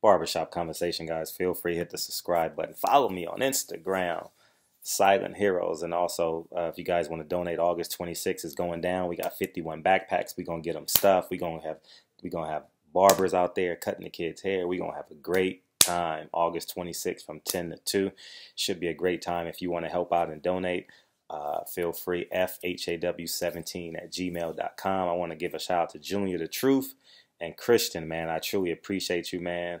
barbershop conversation, guys. Feel free to hit the subscribe button. Follow me on Instagram, Silent Heroes. And also, if you guys want to donate, August 26th is going down. We got 51 backpacks. We're going to get them stuff. We're going to have barbers out there cutting the kids' hair. We're going to have a great time August 26th from 10 to 2. Should be a great time. If you want to help out and donate, feel free, fhaw17@gmail.com. I want to give a shout out to Junior the Truth and Christian, man. I truly appreciate you, man.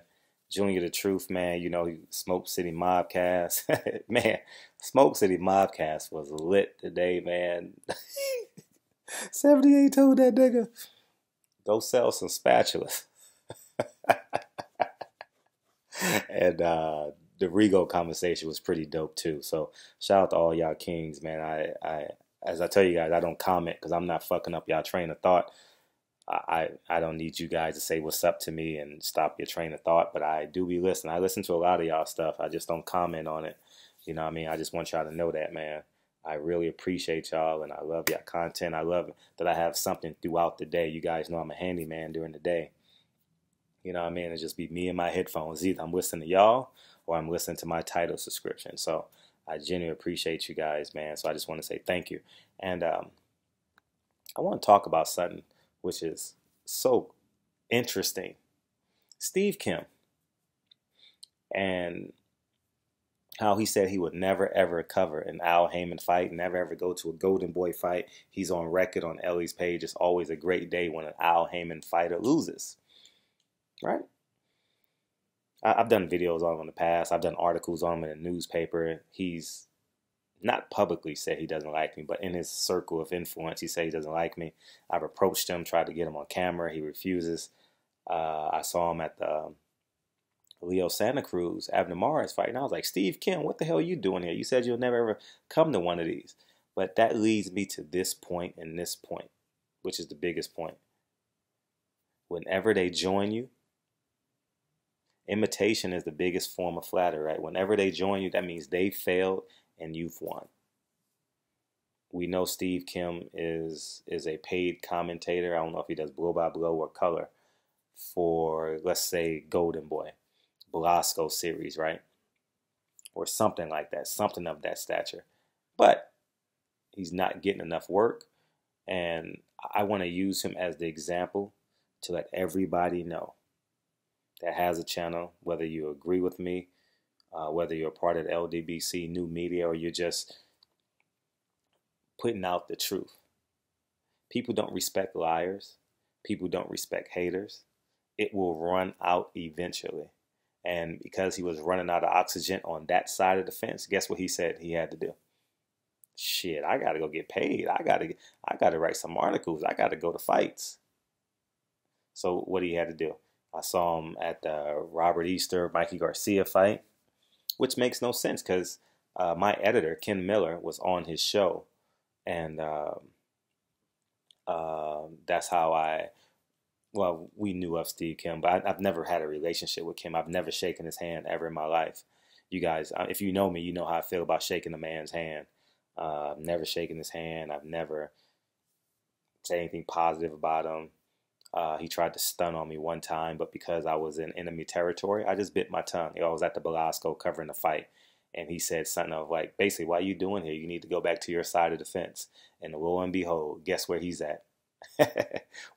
Junior the Truth, man. You know, Smoke City Mobcast. Man, Smoke City Mobcast was lit today, man. 78 told that nigga, go sell some spatulas. And the Rego conversation was pretty dope too. So shout out to all y'all kings, man. I as I tell you guys, I don't comment because I'm not fucking up y'all train of thought. I don't need you guys to say what's up to me and stop your train of thought, but I do be listening. I listen to a lot of y'all stuff. I just don't comment on it. You know what I mean? I just want y'all to know that, man. I really appreciate y'all, and I love y'all content. I love that I have something throughout the day. You guys know I'm a handyman during the day. You know what I mean? It just be me and my headphones. Either I'm listening to y'all or I'm listening to my title subscription. So I genuinely appreciate you guys, man. So I just want to say thank you. And I want to talk about something which is so interesting. Steve Kim and how he said he would never ever cover an Al Heyman fight, never ever go to a Golden Boy fight. He's on record on Ellie's page. It's always a great day when an Al Heyman fighter loses. Right? I've done videos on him in the past. I've done articles on him in the newspaper. He's not publicly said he doesn't like me, but in his circle of influence, he said he doesn't like me. I've approached him, tried to get him on camera. He refuses. I saw him at the Leo Santa Cruz, Abner Mares fight, and I was like, Steve Kim, what the hell are you doing here? You said you'll never ever come to one of these. But that leads me to this point and this point, which is the biggest point. Whenever they join you, imitation is the biggest form of flattery, right? Whenever they join you, that means they failed and you've won. We know Steve Kim is a paid commentator. I don't know if he does blow by blow or color for, let's say, Golden Boy, Belasco series, right? Or something like that, something of that stature. But he's not getting enough work, and I want to use him as the example to let everybody know that has a channel, whether you agree with me, whether you're a part of the LDBC new media, or you're just putting out the truth. People don't respect liars. People don't respect haters. It will run out eventually. And because he was running out of oxygen on that side of the fence, guess what he said he had to do? Shit, I got to go get paid. I got to write some articles. I got to go to fights. So what he had to do? I saw him at the Robert Easter, Mikey Garcia fight, which makes no sense because my editor, Ken Miller, was on his show. And that's how we knew of Steve Kim, but I've never had a relationship with Kim. I've never shaken his hand ever in my life. You guys, if you know me, you know how I feel about shaking a man's hand. I've never shaken his hand. I've never said anything positive about him. He tried to stun on me one time, but because I was in enemy territory, I just bit my tongue. I was at the Belasco covering the fight, and he said something of like, basically, what are you doing here? You need to go back to your side of the fence. And lo and behold, guess where he's at?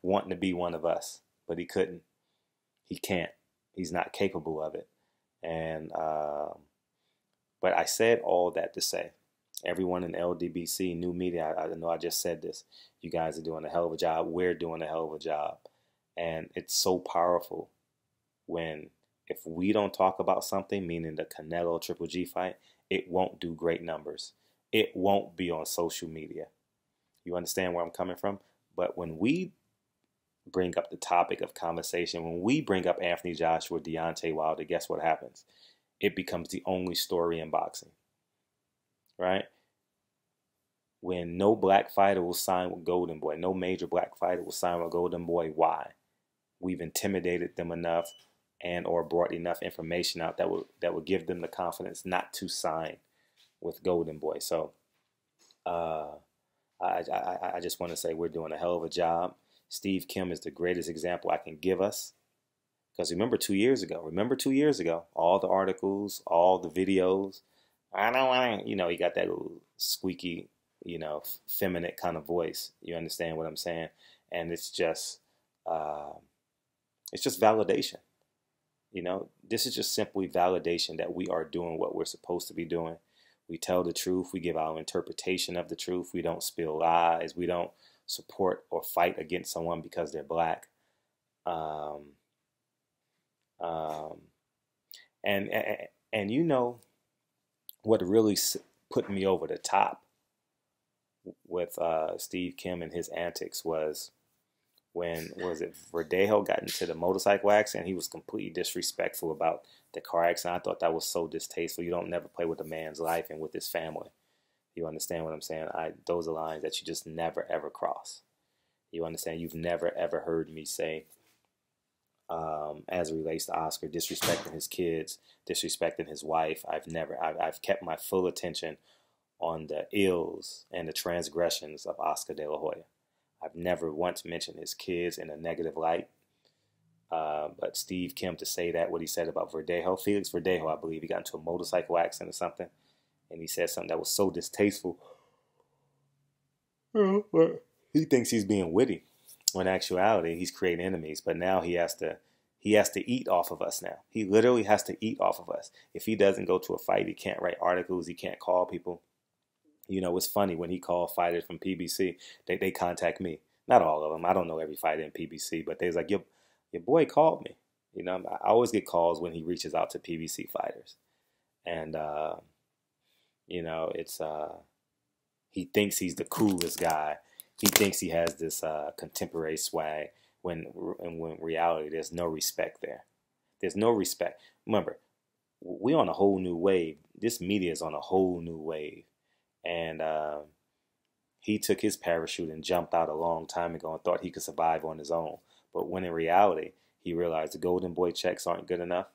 Wanting to be one of us, but he couldn't. He can't. He's not capable of it. And but I said all that to say, everyone in LDBC, new media, I know I just said this. You guys are doing a hell of a job. We're doing a hell of a job. And it's so powerful when, if we don't talk about something, meaning the Canelo Triple G fight, it won't do great numbers. It won't be on social media. You understand where I'm coming from? But when we bring up the topic of conversation, when we bring up Anthony Joshua, Deontay Wilder, guess what happens? It becomes the only story in boxing. Right? When no black fighter will sign with Golden Boy, no major black fighter will sign with Golden Boy. Why? We've intimidated them enough and or brought enough information out that will give them the confidence not to sign with Golden Boy. So I just want to say we're doing a hell of a job. Steve Kim is the greatest example I can give us, Because remember 2 years ago, all the articles, all the videos. I don't want to, he got that little squeaky, feminine kind of voice. You understand what I'm saying? And uh, it's just validation. This is just simply validation that we are doing what we're supposed to be doing. We tell the truth. We give our interpretation of the truth. We don't spill lies. We don't support or fight against someone because they're black. Um, um, and what really put me over the top with Steve Kim and his antics was when Verdejo got into the motorcycle accident. He was completely disrespectful about the car accident. I thought that was so distasteful. You don't never play with a man's life and with his family. You understand what I'm saying? Those are lines that you just never ever cross. You understand? You've never ever heard me say, as it relates to Oscar, disrespecting his kids, disrespecting his wife. I've kept my full attention on the ills and the transgressions of Oscar De La Hoya. I've never once mentioned his kids in a negative light. But Steve Kim, to say that, what he said about Felix Verdejo, I believe he got into a motorcycle accident or something, and he said something that was so distasteful. He thinks he's being witty, when in actuality he's creating enemies. But now he has to eat off of us now. He literally has to eat off of us. If he doesn't go to a fight, he can't write articles, he can't call people. It's funny, when he called fighters from PBC, they contact me. Not all of them. I don't know every fighter in PBC, but they was like, your boy called me. I always get calls when he reaches out to PBC fighters. And, it's, he thinks he's the coolest guy. He thinks he has this contemporary swag when in reality, there's no respect there. There's no respect. Remember, we're on a whole new wave. This media is on a whole new wave. And he took his parachute and jumped out a long time ago and thought he could survive on his own. But when in reality, he realized the Golden Boy checks aren't good enough.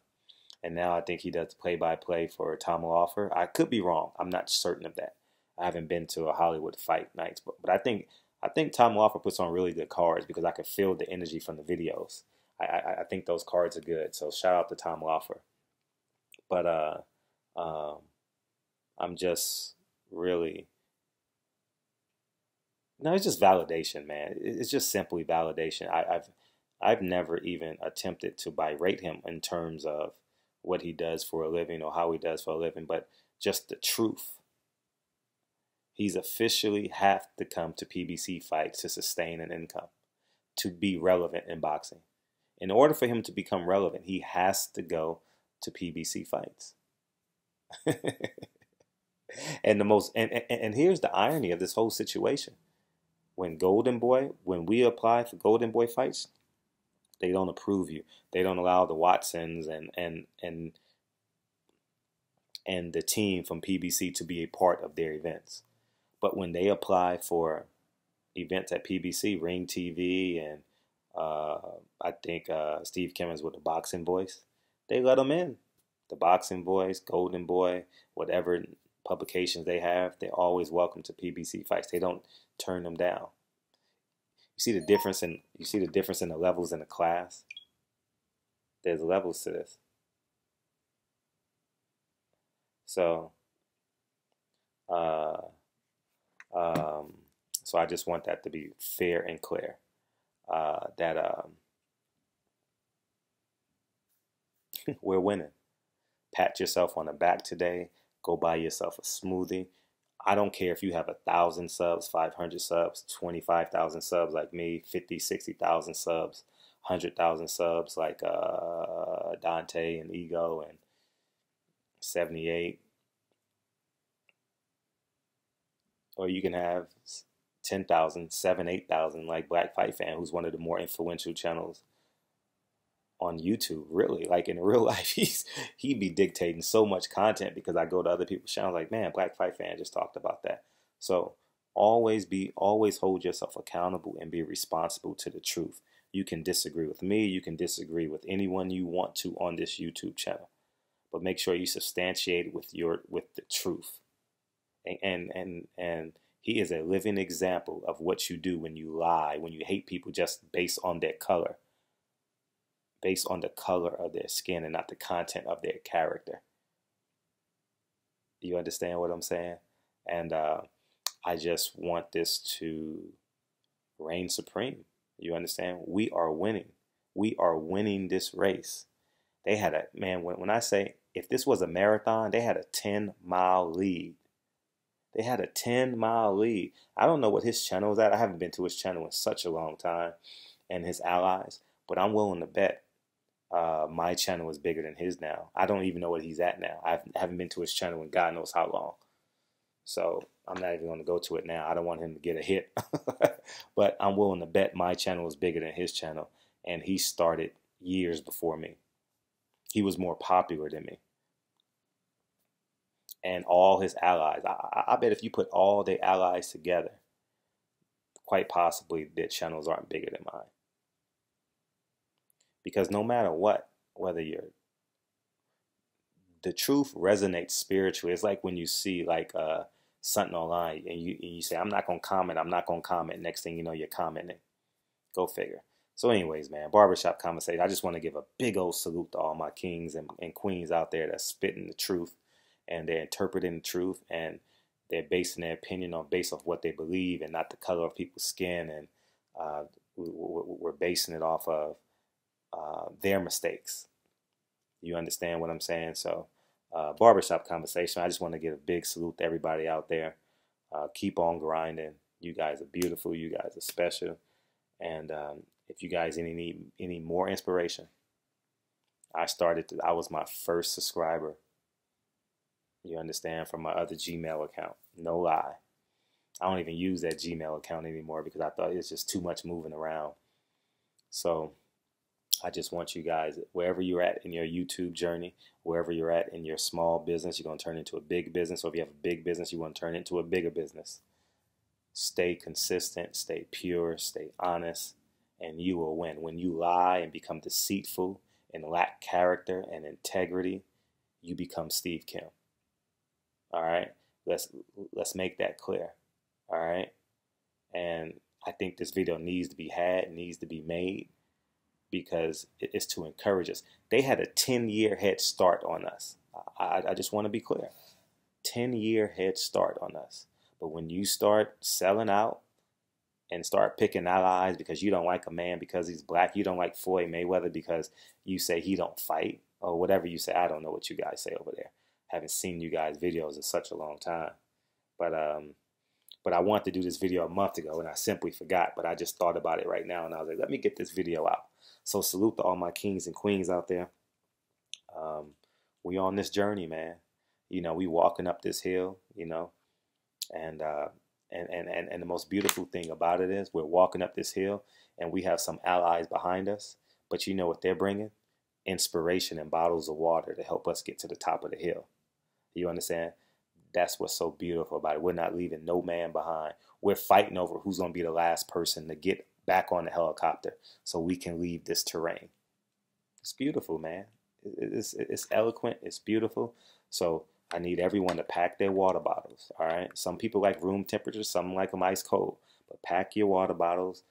And now I think he does play-by-play for Tom Lawfer. I could be wrong. I'm not certain of that. I haven't been to a Hollywood fight nights, but I think Tom Lawfer puts on really good cards because I can feel the energy from the videos. I think those cards are good. So shout out to Tom Lawfer. But I'm just really, no, it's just validation, man. It's just simply validation. I've never even attempted to berate him in terms of what he does for a living or how he does for a living, but just the truth. He's officially have to come to PBC fights to sustain an income, to be relevant in boxing. In order for him to become relevant, he has to go to PBC fights. And here's the irony of this whole situation. When we apply for Golden Boy fights, they don't approve you. They don't allow the Watsons and the team from PBC to be a part of their events. But when they apply for events at PBC, Ring TV, and I think Steve Kimmons with the Boxing Voice, they let them in. The Boxing Voice, Golden Boy, whatever publications they have, they're always welcome to PBC fights. They don't turn them down. You see the difference in the levels in the class. There's levels to this. So, so I just want that to be fair and clear. That we're winning. Pat yourself on the back today. Go buy yourself a smoothie. I don't care if you have 1,000 subs, 500 subs, 25,000 subs like me, 50, 60,000 subs, 100,000 subs like Dante and Ego and 78. Or you can have 10,000, 7,000, 8,000 like Black Fight Fan, who's one of the more influential channels on YouTube. Really, like in real life, he'd be dictating so much content because I go to other people's channels like, man, Black Fight Fan just talked about that. So always hold yourself accountable and be responsible to the truth. You can disagree with me, you can disagree with anyone you want to on this YouTube channel, but make sure you substantiate it with the truth. And he is a living example of what you do when you lie, when you hate people just based on their color. based on the color of their skin and not the content of their character. You understand what I'm saying? And I just want this to reign supreme. You understand? We are winning. We are winning this race. They had a, man, when I say, if this was a marathon, they had a 10-mile lead. They had a 10-mile lead. I don't know what his channel is at. I haven't been to his channel in such a long time, and his allies, but I'm willing to bet my channel is bigger than his now. I don't even know what he's at now. I haven't been to his channel in God knows how long. So I'm not even going to go to it now. I don't want him to get a hit. But I'm willing to bet my channel is bigger than his channel. And he started years before me. He was more popular than me. And all his allies, I bet if you put all their allies together, quite possibly their channels aren't bigger than mine. Because no matter what, whether the truth resonates spiritually. It's like when you see like something online and you say, I'm not going to comment. I'm not going to comment. Next thing you know, you're commenting. Go figure. So anyways, man, barbershop conversation. I just want to give a big old salute to all my kings and queens out there that's spitting the truth, and they're interpreting the truth, and they're basing their opinion on based off what they believe and not the color of people's skin. And we're basing it off of their mistakes. You understand what I'm saying? So barbershop conversation. I just want to give a big salute to everybody out there. Keep on grinding. You guys are beautiful. You guys are special. And if you guys need any more inspiration, I was my first subscriber. You understand, from my other Gmail account. No lie. I don't even use that Gmail account anymore because I thought it's just too much moving around. So I just want you guys, wherever you're at in your YouTube journey, wherever you're at in your small business, you're going to turn into a big business. Or if you have a big business, you want to turn it into a bigger business. Stay consistent, stay pure, stay honest, and you will win. When you lie and become deceitful and lack character and integrity, you become Steve Kim. All right? Let's make that clear. All right? And I think this video needs to be had, needs to be made, because it's to encourage us. They had a 10-year head start on us. I just want to be clear. 10-year head start on us. But when you start selling out and start picking allies because you don't like a man because he's black, you don't like Floyd Mayweather because you say he don't fight, or whatever you say. I don't know what you guys say over there. I haven't seen you guys' videos in such a long time. But I wanted to do this video a month ago, and I simply forgot. But I just thought about it right now, and I was like, let me get this video out. So salute to all my kings and queens out there. We on this journey, man. You know, we walking up this hill, you know. And the most beautiful thing about it is we're walking up this hill and we have some allies behind us. But you know what they're bringing? Inspiration and bottles of water to help us get to the top of the hill. You understand? That's what's so beautiful about it. We're not leaving no man behind. We're fighting over who's going to be the last person to get back on the helicopter so we can leave this terrain. It's beautiful, man. It's eloquent. It's beautiful. So I need everyone to pack their water bottles, all right? Some people like room temperature, some like them ice cold. But pack your water bottles,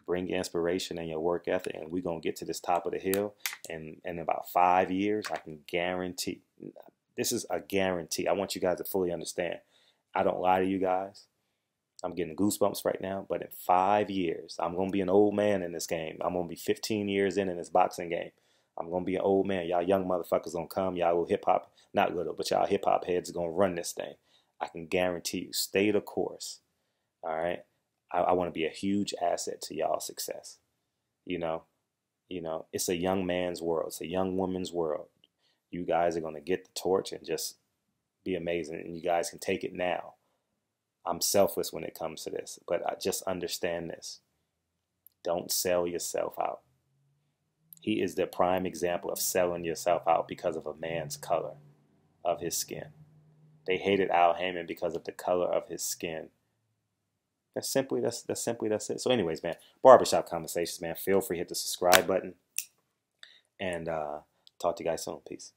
bring your inspiration and your work ethic, and we're going to get to this top of the hill. And in about 5 years, I can guarantee, this is a guarantee. I want you guys to fully understand. I don't lie to you guys. I'm getting goosebumps right now. But in 5 years, I'm going to be an old man in this game. I'm going to be 15 years in this boxing game. I'm going to be an old man. Y'all young motherfuckers going to come. Y'all little hip-hop, not little, but y'all hip-hop heads are going to run this thing. I can guarantee you. Stay the course. All right? I want to be a huge asset to y'all's success. You know, it's a young man's world. It's a young woman's world. You guys are going to get the torch and just be amazing. And you guys can take it now. I'm selfless when it comes to this. But I just understand this. Don't sell yourself out. He is the prime example of selling yourself out because of a man's color of his skin. They hated Al Heyman because of the color of his skin. That's it. So anyways, man, barbershop conversations, man. Feel free to hit the subscribe button. And talk to you guys soon. Peace.